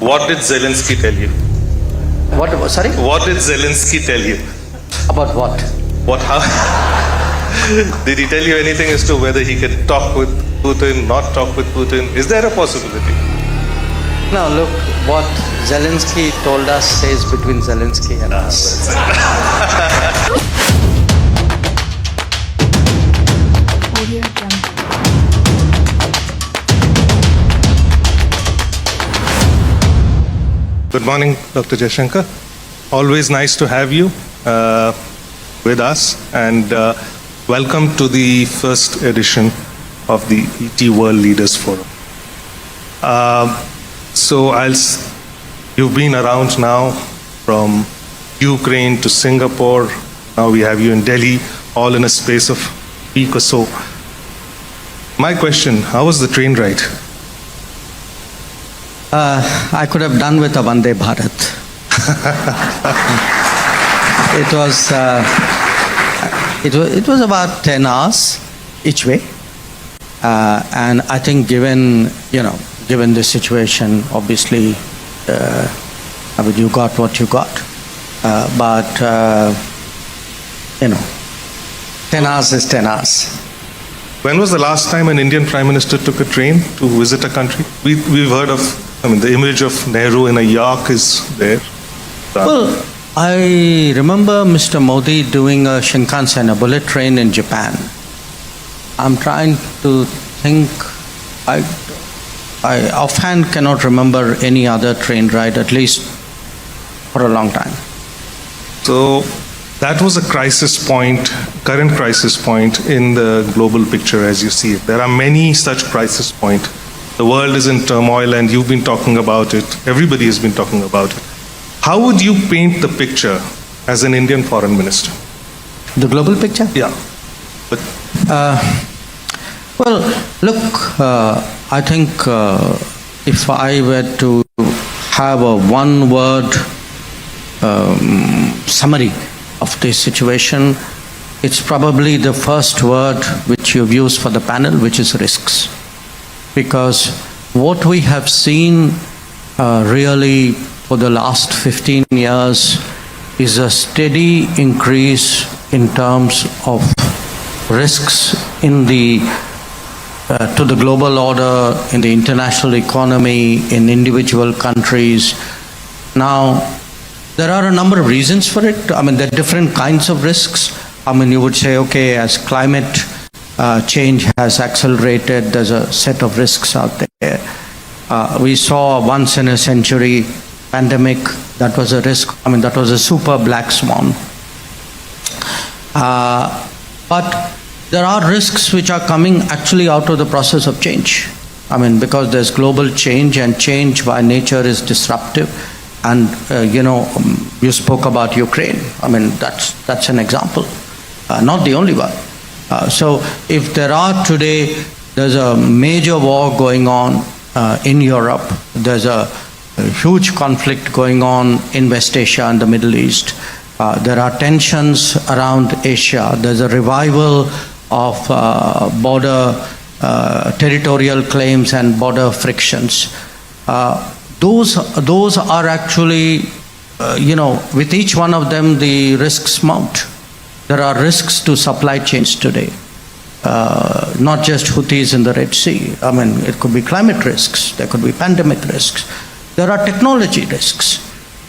What did Zelensky tell you? What? Sorry? What did Zelensky tell you? About what? What? How? Did he tell you anything as to whether he can talk with Putin, not talk with Putin? Is there a possibility? No, look, what Zelensky told us stays between Zelensky and us. Good morning, Dr. Jaishankar. Always nice to have you with us, and welcome to the first edition of the ET World Leaders Forum. You've been around now from Ukraine to Singapore. Now we have you in Delhi, all in a space of a week or so. My question, how was the train ride? I could have done with a Vande Bharat. It was about 10 hours each way, and I think given the situation, obviously, you got what you got, but 10 hours is 10 hours. When was the last time an Indian Prime Minister took a train to visit a country? We've heard of, the image of Nehru in a yak is there. Well, I remember Mr. Modi doing a Shinkansen, a bullet train in Japan. I'm trying to think, I offhand cannot remember any other train ride, at least for a long time. So that was a crisis point, current crisis point in the global picture as you see it. There are many such crisis points. The world is in turmoil and you've been talking about it. Everybody has been talking about it. How would you paint the picture as an Indian foreign minister? The global picture? Yeah. But well, look, I think if I were to have a one-word summary of this situation, it's probably the first word which you've used for the panel, which is risks. Because what we have seen really for the last 15 years is a steady increase in terms of risks in to the global order, in the international economy, in individual countries. Now, there are a number of reasons for it. There are different kinds of risks. You would say, okay, as climate change has accelerated, there's a set of risks out there. We saw a once in a century pandemic. That was a risk. That was a super black swan. But there are risks which are coming actually out of the process of change. Because there's global change, and change by nature is disruptive. And you spoke about Ukraine. That's an example, not the only one. So if there's a major war going on in Europe, there's a huge conflict going on in West Asia and the Middle East. There are tensions around Asia. There's a revival of border territorial claims and border frictions. Those are actually, with each one of them, the risks mount. There are risks to supply chains today, not just Houthis in the Red Sea. It could be climate risks, there could be pandemic risks, there are technology risks.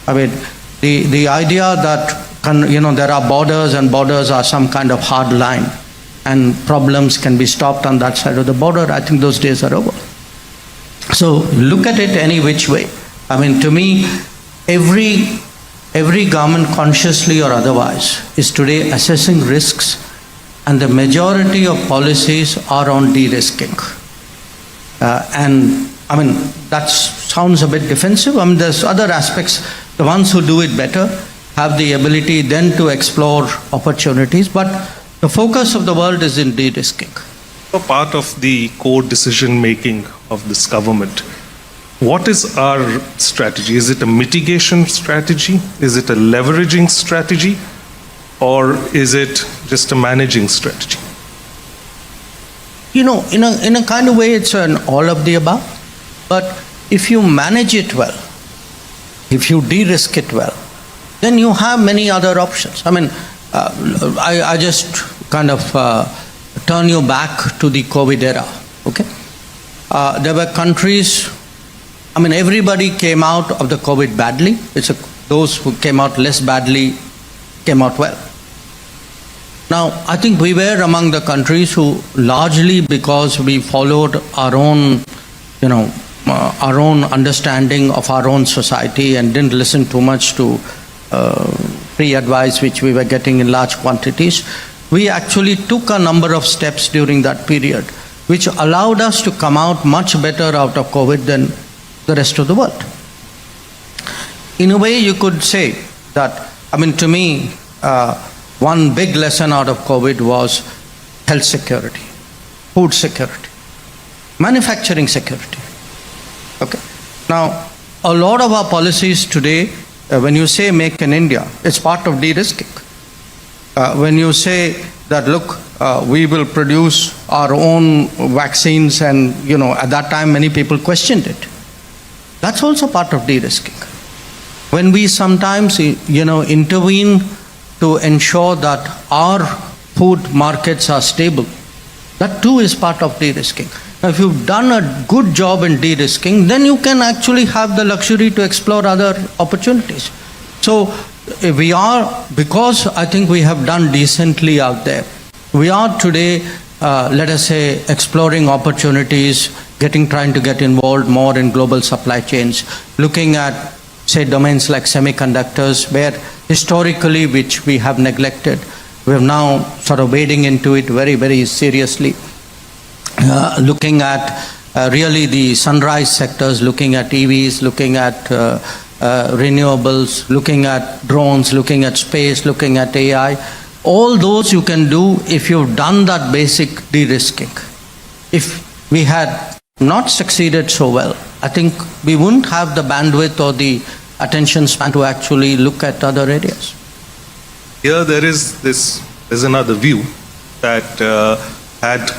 The idea that there are borders and borders are some kind of hard line and problems can be stopped on that side of the border, I think those days are over. So look at it any which way. To me, every government, consciously or otherwise, is today assessing risks, and the majority of policies are on de-risking. That sounds a bit defensive. There's other aspects. The ones who do it better have the ability then to explore opportunities, but the focus of the world is in de-risking. Part of the core decision making of this government, what is our strategy? Is it a mitigation strategy? Is it a leveraging strategy? Or is it just a managing strategy? In a kind of way, it's an all of the above. But if you manage it well, if you de-risk it well, then you have many other options. I mean, I just kind of turn you back to the COVID era, okay? There were countries, I mean, everybody came out of the COVID badly. Those who came out less badly came out well. Now, I think we were among the countries who, largely because we followed our own, our own understanding of our own society and didn't listen too much to free advice which we were getting in large quantities, we actually took a number of steps during that period which allowed us to come out much better out of COVID than the rest of the world. In a way, you could say that, I mean, to me, one big lesson out of COVID was health security, food security, manufacturing security. Okay. Now, a lot of our policies today, when you say make in India, it's part of de-risking. When you say that, look, we will produce our own vaccines, and at that time many people questioned it. That's also part of de-risking. When we sometimes intervene to ensure that our food markets are stable, that too is part of de-risking. Now, if you've done a good job in de-risking, then you can actually have the luxury to explore other opportunities. So we are, because I think we have done decently out there, we are today, let us say, exploring opportunities, trying to get involved more in global supply chains, looking at, say, domains like semiconductors, where historically, which we have neglected, we are now sort of wading into it very, very seriously. Looking at really the sunrise sectors, looking at EVs, looking at renewables, looking at drones, looking at space, looking at AI. All those you can do if you've done that basic de-risking. If we had not succeeded so well, I think we wouldn't have the bandwidth or the attention span to actually look at other areas. Here there's another view that had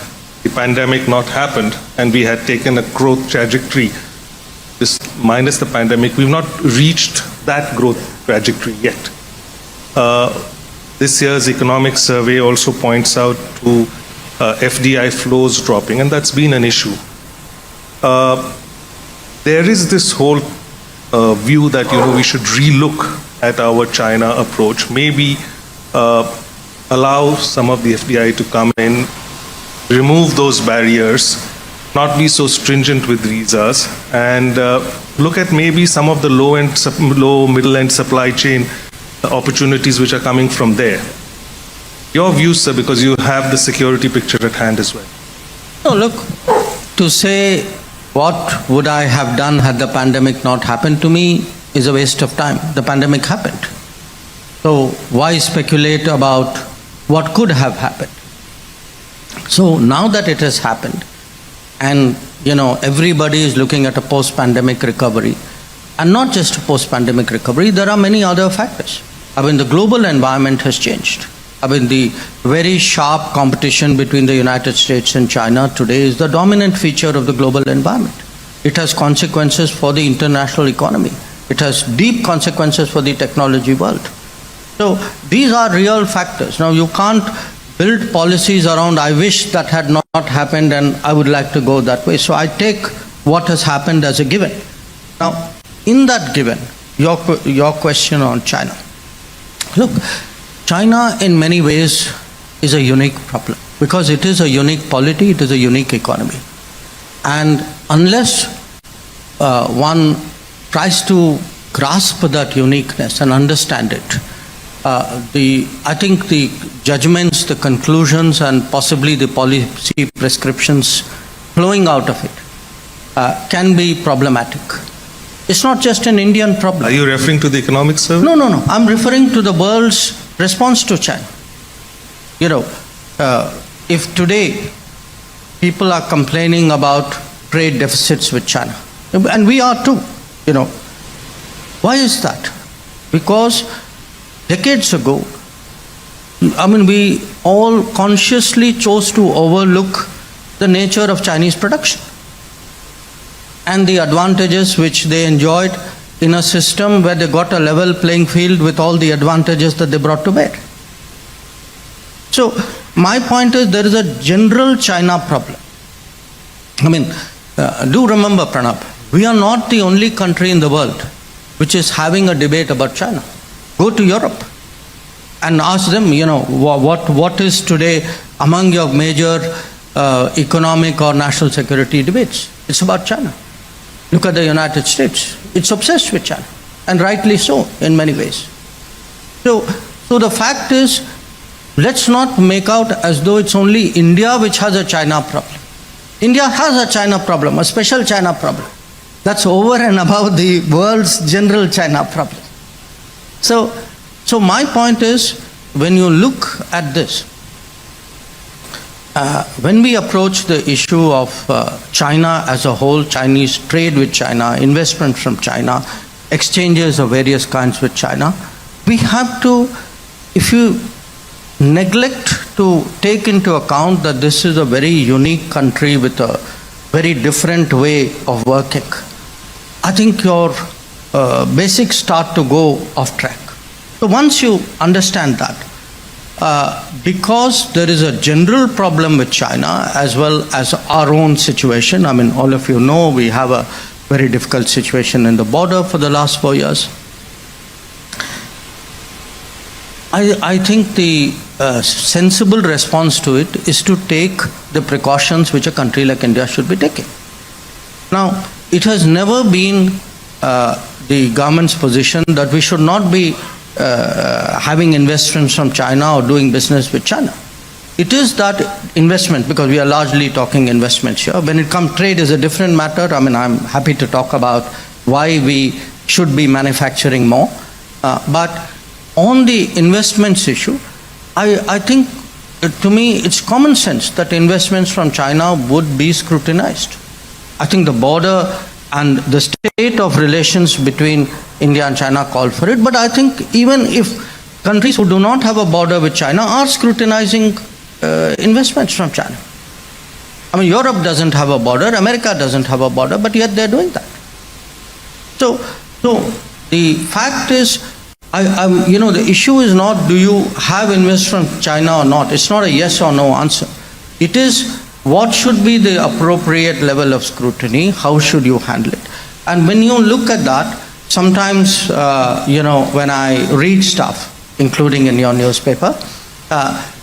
the pandemic not happened and we had taken a growth trajectory, minus the pandemic, we've not reached that growth trajectory yet. This year's economic survey also points out to FDI flows dropping, and that's been an issue. There is this whole view that we should relook at our China approach, maybe allow some of the FDI to come in, remove those barriers, not be so stringent with visas, and look at maybe some of the low middle-end supply chain opportunities which are coming from there. Your views, sir, because you have the security picture at hand as well. No, look, to say what would I have done had the pandemic not happened, to me is a waste of time. The pandemic happened. So why speculate about what could have happened? So now that it has happened, and everybody is looking at a post-pandemic recovery, and not just a post-pandemic recovery, there are many other factors. I mean, the global environment has changed. I mean, the very sharp competition between the United States and China today is the dominant feature of the global environment. It has consequences for the international economy. It has deep consequences for the technology world. So these are real factors. Now, you can't build policies around, I wish that had not happened and I would like to go that way. So I take what has happened as a given. Now, in that given, your question on China. Look, China in many ways is a unique problem because it is a unique polity, it is a unique economy. And unless one tries to grasp that uniqueness and understand it, I think the judgments, the conclusions, and possibly the policy prescriptions flowing out of it can be problematic. It's not just an Indian problem. Are you referring to the economic survey? No. I'm referring to the world's response to China. If today people are complaining about trade deficits with China, and we are too, why is that? Because decades ago, we all consciously chose to overlook the nature of Chinese production and the advantages which they enjoyed in a system where they got a level playing field with all the advantages that they brought to bear. So my point is there is a general China problem. I mean, do remember, Pranab, we are not the only country in the world which is having a debate about China. Go to Europe and ask them, what is today among your major economic or national security debates? It's about China. Look at the United States. It's obsessed with China, and rightly so in many ways. So the fact is, let's not make out as though it's only India which has a China problem. India has a China problem, a special China problem. That's over and above the world's general China problem. So my point is, when you look at this, when we approach the issue of China as a whole, Chinese trade with China, investment from China, exchanges of various kinds with China, we have to, if you neglect to take into account that this is a very unique country with a very different way of working, I think your basics start to go off track. So once you understand that, because there is a general problem with China as well as our own situation, I mean, all of you know we have a very difficult situation in the border for the last 4 years. I think the sensible response to it is to take the precautions which a country like India should be taking. Now, it has never been the government's position that we should not be having investments from China or doing business with China. It is that investment, because we are largely talking investments here. When it comes, trade is a different matter. I mean, I'm happy to talk about why we should be manufacturing more. But on the investments issue, I think, to me, it's common sense that investments from China would be scrutinized. I think the border and the state of relations between India and China call for it. But I think even if countries who do not have a border with China are scrutinizing investments from China. I mean, Europe doesn't have a border, America doesn't have a border, but yet they're doing that. So the fact is, the issue is not do you have investment from China or not. It's not a yes or no answer. It is what should be the appropriate level of scrutiny, how should you handle it. And when you look at that, sometimes, when I read stuff, including in your newspaper,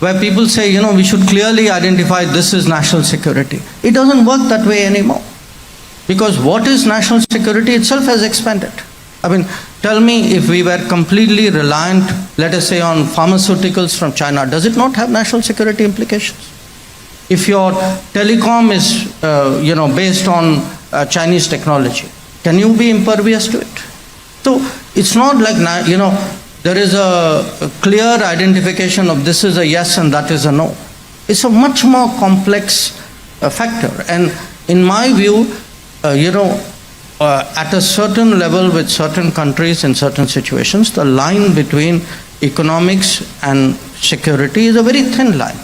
where people say, we should clearly identify this is national security. It doesn't work that way anymore. Because what is national security itself has expanded. I mean, tell me, if we were completely reliant, let us say, on pharmaceuticals from China, does it not have national security implications? If your telecom is, based on Chinese technology, can you be impervious to it? So it's not like, there is a clear identification of this is a yes and that is a no. It's a much more complex factor. And in my view, at a certain level with certain countries in certain situations, the line between economics and security is a very thin line.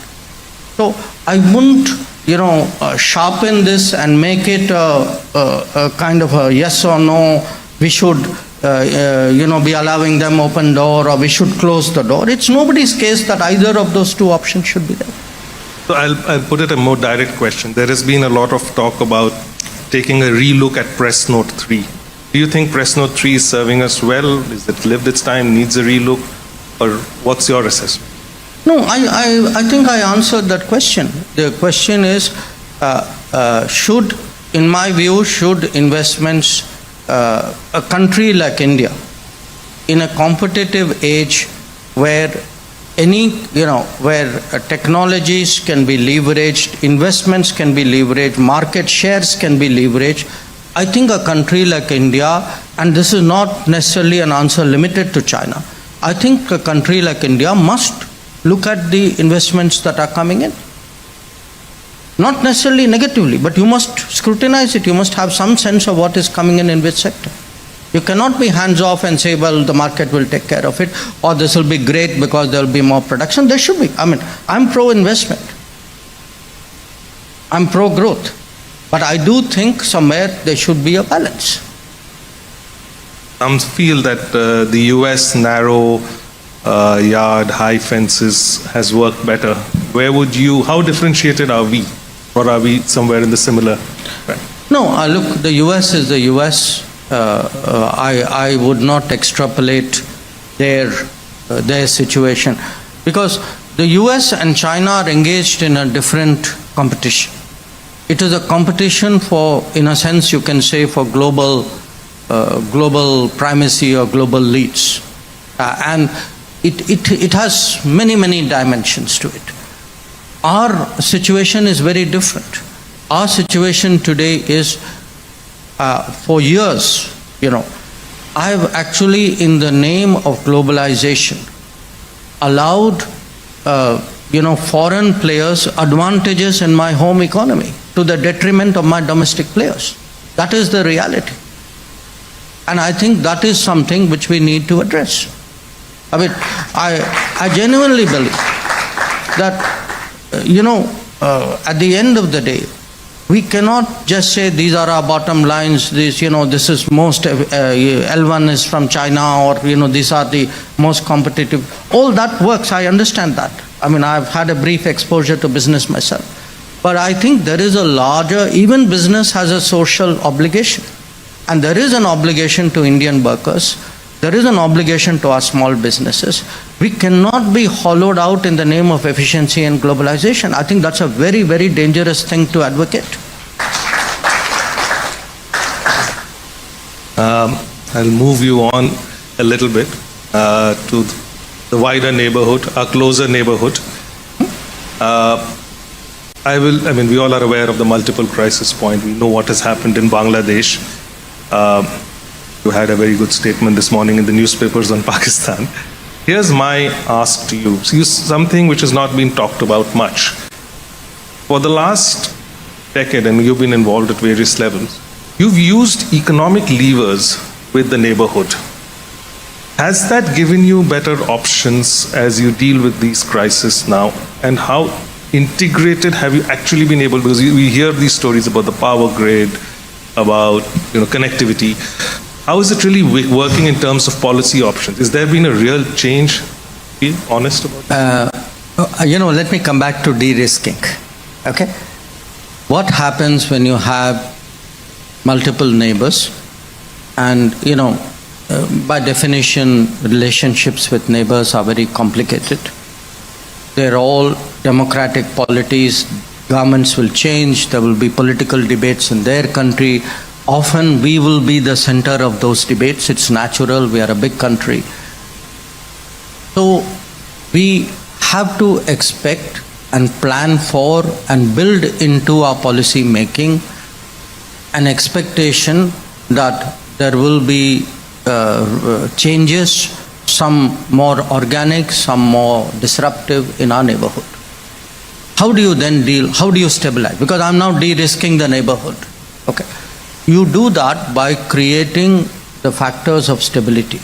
So I wouldn't, sharpen this and make it a kind of a yes or no, we should, be allowing them open door or we should close the door. It's nobody's case that either of those two options should be there. So I'll put it a more direct question. There has been a lot of talk about taking a relook at Press Note 3. Do you think Press Note 3 is serving us well? Is it lived its time, needs a relook? Or what's your assessment? No, I think I answered that question. The question is, in my view, should investments, a country like India, in a competitive age where where technologies can be leveraged, investments can be leveraged, market shares can be leveraged, I think a country like India, and this is not necessarily an answer limited to China, I think a country like India must look at the investments that are coming in. Not necessarily negatively, but you must scrutinize it. You must have some sense of what is coming in which sector. You cannot be hands-off and say, well, the market will take care of it, or this will be great because there will be more production. There should be. I mean, I'm pro-investment. I'm pro-growth. But I do think somewhere there should be a balance. some feel that the US narrow yard, high fences has worked better. Where would you, how differentiated are we? Or are we somewhere in the similar? No, look, the US is the US. I would not extrapolate their situation, because the US and China are engaged in a different competition. It is a competition for, in a sense, you can say, for global primacy or global leads, and it has many dimensions to it. Our situation is very different. Our situation today is, for years, I've actually, in the name of globalization, allowed foreign players advantages in my home economy to the detriment of my domestic players. That is the reality. And I think that is something which we need to address. I mean, I genuinely believe that, at the end of the day, we cannot just say these are our bottom lines, this is most, L1 is from China, or these are the most competitive. All that works, I understand that. I mean, I've had a brief exposure to business myself. But I think there is a larger, even business has a social obligation. And there is an obligation to Indian workers. There is an obligation to our small businesses. We cannot be hollowed out in the name of efficiency and globalization. I think that's a very dangerous thing to advocate. I'll move you on a little bit to the wider neighborhood, our closer neighborhood. We all are aware of the multiple crisis point. We know what has happened in Bangladesh. You had a very good statement this morning in the newspapers on Pakistan. Here's my ask to you. See, something which has not been talked about much. For the last decade, and you've been involved at various levels, you've used economic levers with the neighborhood. Has that given you better options as you deal with these crises now? And how integrated have you actually been able, because we hear these stories about the power grid, about connectivity. How is it really working in terms of policy options? Has there been a real change? Be honest about that. Let me come back to de-risking. Okay? What happens when you have multiple neighbors, and by definition, relationships with neighbors are very complicated. They're all democratic polities. Governments will change. There will be political debates in their country. Often we will be the center of those debates. It's natural. We are a big country. So we have to expect and plan for and build into our policy making an expectation that there will be changes, some more organic, some more disruptive in our neighborhood. How do you then deal? How do you stabilize? Because I'm now de-risking the neighborhood. Okay. You do that by creating the factors of stability.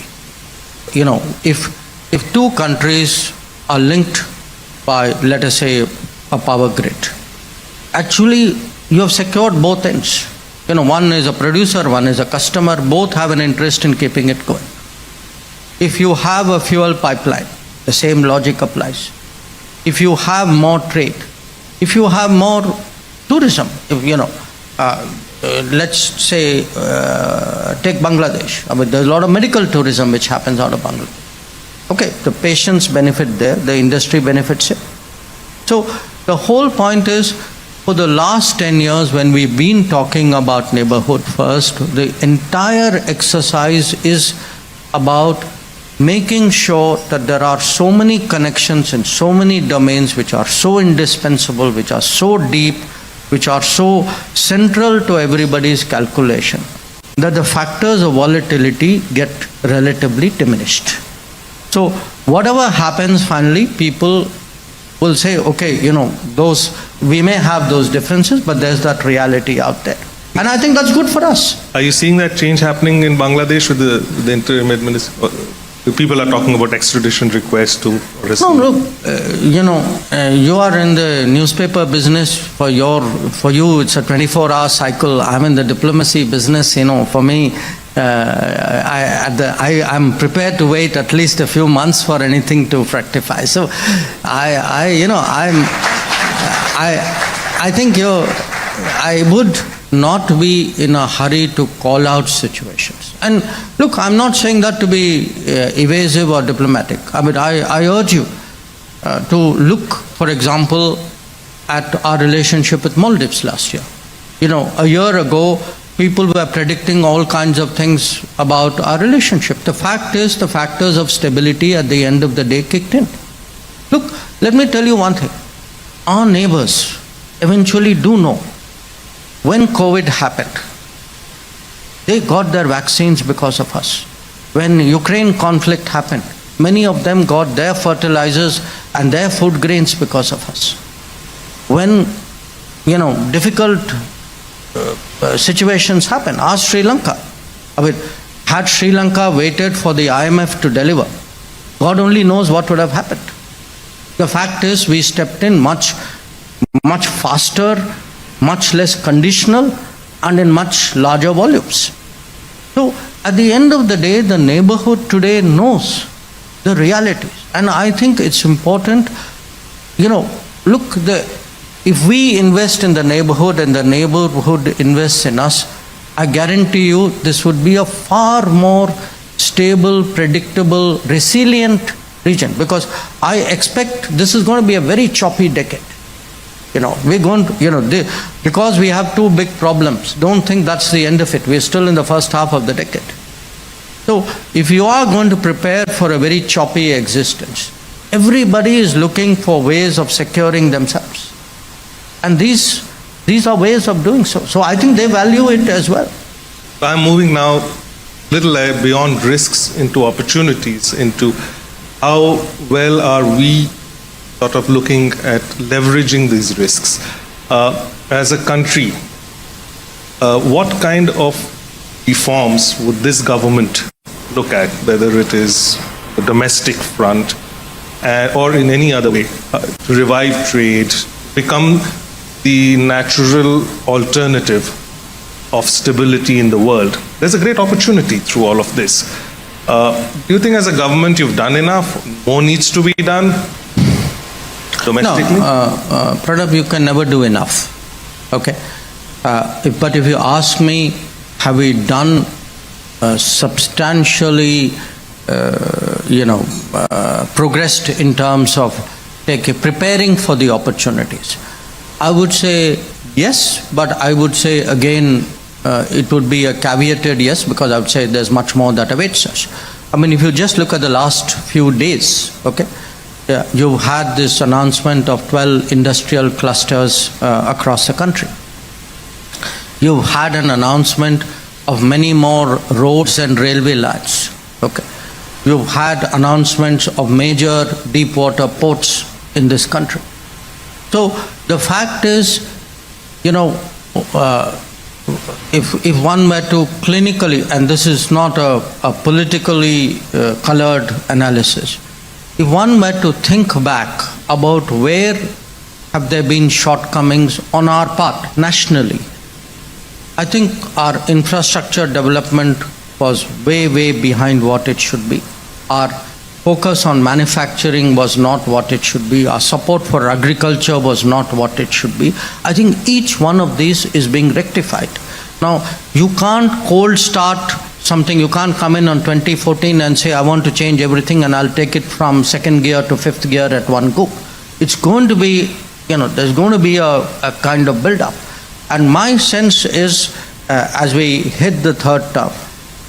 If two countries are linked by, let us say, a power grid, actually you have secured both ends. One is a producer, one is a customer, both have an interest in keeping it going. If you have a fuel pipeline, the same logic applies. If you have more trade, if you have more tourism, let's say, take Bangladesh. I mean, there's a lot of medical tourism which happens out of Bangladesh. Okay, the patients benefit there, the industry benefits it. So the whole point is, for the last 10 years when we've been talking about neighborhood first, the entire exercise is about making sure that there are so many connections in so many domains which are so indispensable, which are so deep, which are so central to everybody's calculation, that the factors of volatility get relatively diminished. So whatever happens finally, people will say, okay, we may have those differences, but there's that reality out there. And I think that's good for us. Are you seeing that change happening in Bangladesh with the interim administration? People are talking about extradition requests to arrest. No, look, you are in the newspaper business. For you, it's a 24-hour cycle. I'm in the diplomacy business. For me, I'm prepared to wait at least a few months for anything to fructify. So, I think I would not be in a hurry to call out situations. And look, I'm not saying that to be evasive or diplomatic. I mean, I urge you to look, for example, at our relationship with Maldives last year. A year ago, people were predicting all kinds of things about our relationship. The fact is, the factors of stability at the end of the day kicked in. Look, let me tell you one thing. Our neighbors eventually do know when COVID happened, they got their vaccines because of us. When Ukraine conflict happened, many of them got their fertilizers and their food grains because of us. When, difficult situations happen, ask Sri Lanka. I mean, had Sri Lanka waited for the IMF to deliver, God only knows what would have happened. The fact is, we stepped in much faster, much less conditional, and in much larger volumes. So, at the end of the day, the neighborhood today knows the realities. And I think it's important, look, if we invest in the neighborhood and the neighborhood invests in us, I guarantee you this would be a far more stable, predictable, resilient region. Because I expect this is going to be a very choppy decade. We're going to, because we have two big problems, don't think that's the end of it. We're still in the first half of the decade. So, if you are going to prepare for a very choppy existence, everybody is looking for ways of securing themselves. And these are ways of doing so. So, I think they value it as well. I'm moving now a little beyond risks into opportunities, into how well are we sort of looking at leveraging these risks. As a country, what kind of reforms would this government look at, whether it is the domestic front or in any other way, to revive trade, become the natural alternative of stability in the world? There's a great opportunity through all of this. Do you think as a government you've done enough? More needs to be done? Domestically? No, Pranab, you can never do enough. Okay, but if you ask me, have we done substantially, progressed in terms of preparing for the opportunities? I would say yes, but I would say again, it would be a caveated yes, because I would say there's much more that awaits us. I mean, if you just look at the last few days, okay. Yeah, you've had this announcement of 12 industrial clusters across the country. You've had an announcement of many more roads and railway lines. Okay. You've had announcements of major deep water ports in this country. So the fact is, if one were to clinically, and this is not a politically colored analysis, if one were to think back about where have there been shortcomings on our part nationally, I think our infrastructure development was way behind what it should be. Our focus on manufacturing was not what it should be. Our support for agriculture was not what it should be. I think each one of these is being rectified. Now, you can't cold start something. You can't come in on 2014 and say, I want to change everything and I'll take it from second gear to fifth gear at one go. It's going to be, there's going to be a kind of build-up. And my sense is, as we hit the third term,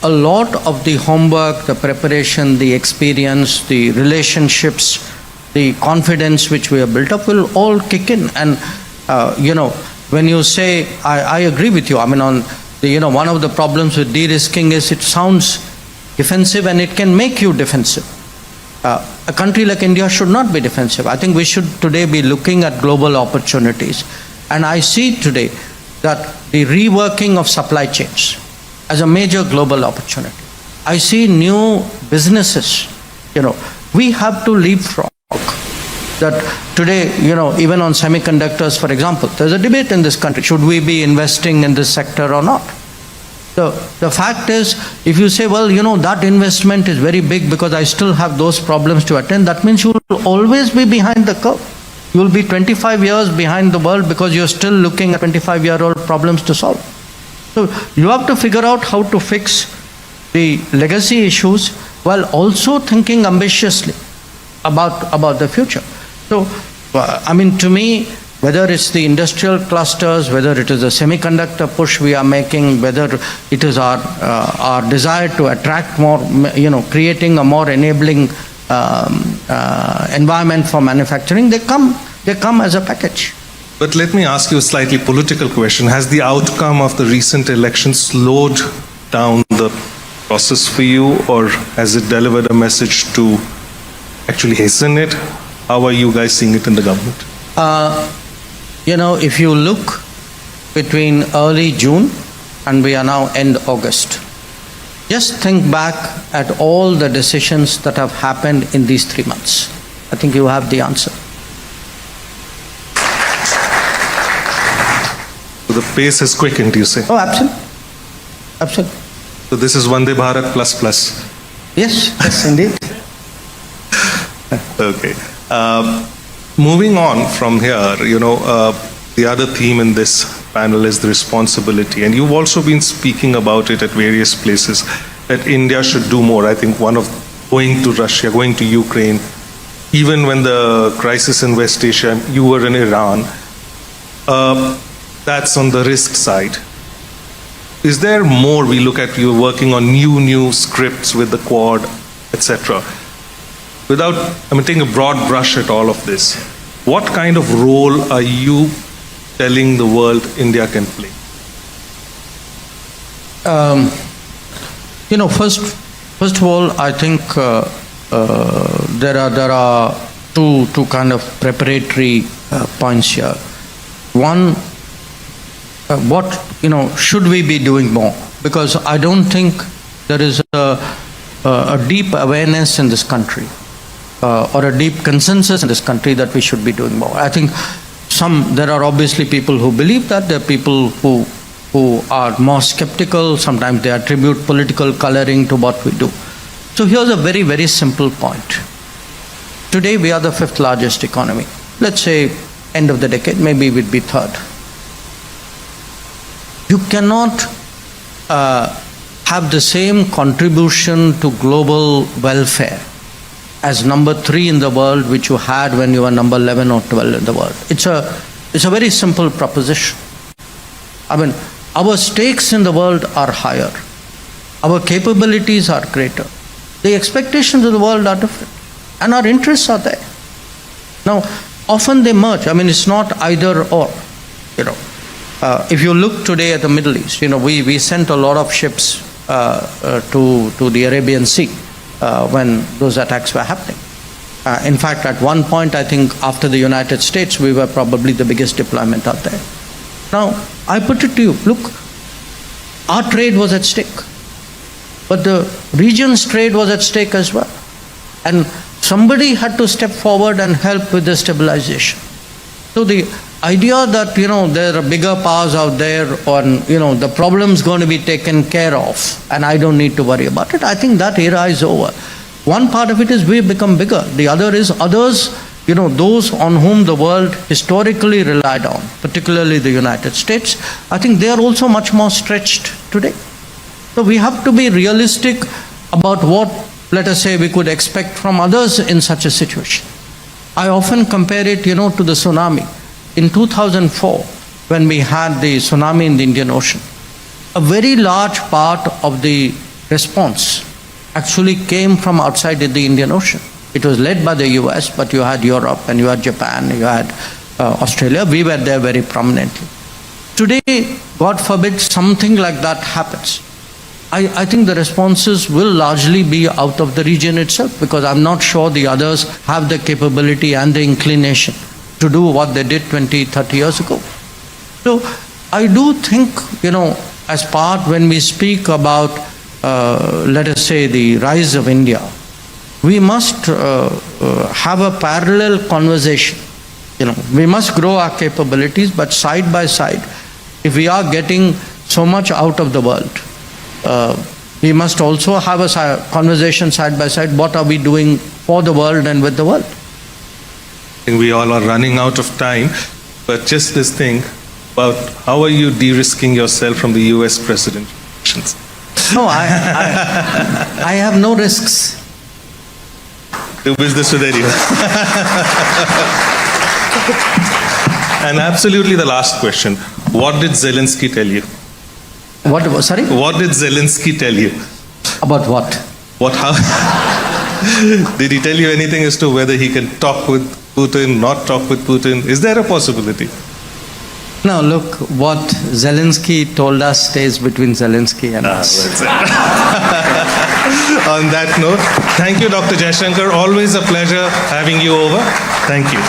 a lot of the homework, the preparation, the experience, the relationships, the confidence which we have built up will all kick in. And, when you say, I agree with you. I mean, on the, one of the problems with de-risking is it sounds defensive and it can make you defensive. A country like India should not be defensive. I think we should today be looking at global opportunities. And I see today that the reworking of supply chains as a major global opportunity. I see new businesses. We have to leapfrog. That today, even on semiconductors, for example, there's a debate in this country. Should we be investing in this sector or not? The fact is, if you say, well, that investment is very big because I still have those problems to attend, that means you will always be behind the curve. You will be 25 years behind the world because you're still looking at 25-year-old problems to solve. So you have to figure out how to fix the legacy issues while also thinking ambitiously about the future. So, to me, whether it's the industrial clusters, whether it is a semiconductor push we are making, whether it is our desire to attract more, creating a more enabling environment for manufacturing, they come as a package. But let me ask you a slightly political question. Has the outcome of the recent election slowed down the process for you, or has it delivered a message to actually hasten it? How are you guys seeing it in the government? If you look between early June and we are now end August, just think back at all the decisions that have happened in these 3 months. I think you have the answer. So the pace has quickened, you say? Oh, absolutely. Absolutely. So this is Vande Bharat plus plus. Yes, indeed. Okay. Moving on from here, the other theme in this panel is the responsibility. And you've also been speaking about it at various places, that India should do more. I think one of going to Russia, going to Ukraine, even when the crisis in West Asia, you were in Iran, that's on the risk side. Is there more we look at? You're working on new scripts with the Quad, etc. Without, taking a broad brush at all of this, what kind of role are you telling the world India can play? First of all, I think there are two kind of preparatory points here. One, what should we be doing more? Because I don't think there is a deep awareness in this country or a deep consensus in this country that we should be doing more. I think there are obviously people who believe that. There are people who are more skeptical. Sometimes they attribute political coloring to what we do. So here's a very, very simple point. Today we are the 5th largest economy. Let's say end of the decade, maybe we'd be 3rd. You cannot have the same contribution to global welfare as number 3 in the world, which you had when you were number 11 or 12 in the world. It's a very simple proposition. Our stakes in the world are higher. Our capabilities are greater. The expectations of the world are different. And our interests are there. Now, often they merge. It's not either or. If you look today at the Middle East, we sent a lot of ships to the Arabian Sea when those attacks were happening. In fact, at one point, I think after the United States, we were probably the biggest deployment out there. Now, I put it to you, look, our trade was at stake, but the region's trade was at stake as well. And somebody had to step forward and help with the stabilization. So the idea that, there are bigger powers out there, or, the problem's going to be taken care of and I don't need to worry about it, I think that era is over. One part of it is we've become bigger. The other is others, those on whom the world historically relied on, particularly the United States, I think they are also much more stretched today. So we have to be realistic about what, let us say, we could expect from others in such a situation. I often compare it, to the tsunami. In 2004, when we had the tsunami in the Indian Ocean, a very large part of the response actually came from outside the Indian Ocean. It was led by the US, but you had Europe and you had Japan, you had Australia. We were there very prominently. Today, God forbid, something like that happens. I think the responses will largely be out of the region itself, because I'm not sure the others have the capability and the inclination to do what they did 20, 30 years ago. So I do think, as part when we speak about, let us say, the rise of India, we must have a parallel conversation. We must grow our capabilities, but side by side, if we are getting so much out of the world, we must also have a conversation side by side. What are we doing for the world and with the world? I think we all are running out of time, but just this thing about how are you de-risking yourself from the US presidential elections? No, I have no risks. Do business with anyone. And absolutely the last question. What did Zelensky tell you? Sorry? What did Zelensky tell you? About what? How did he tell you anything as to whether he can talk with Putin, not talk with Putin? Is there a possibility? No, look, what Zelensky told us stays between Zelensky and us. That's it. On that note, thank you, Dr. Jaishankar. Always a pleasure having you over. Thank you.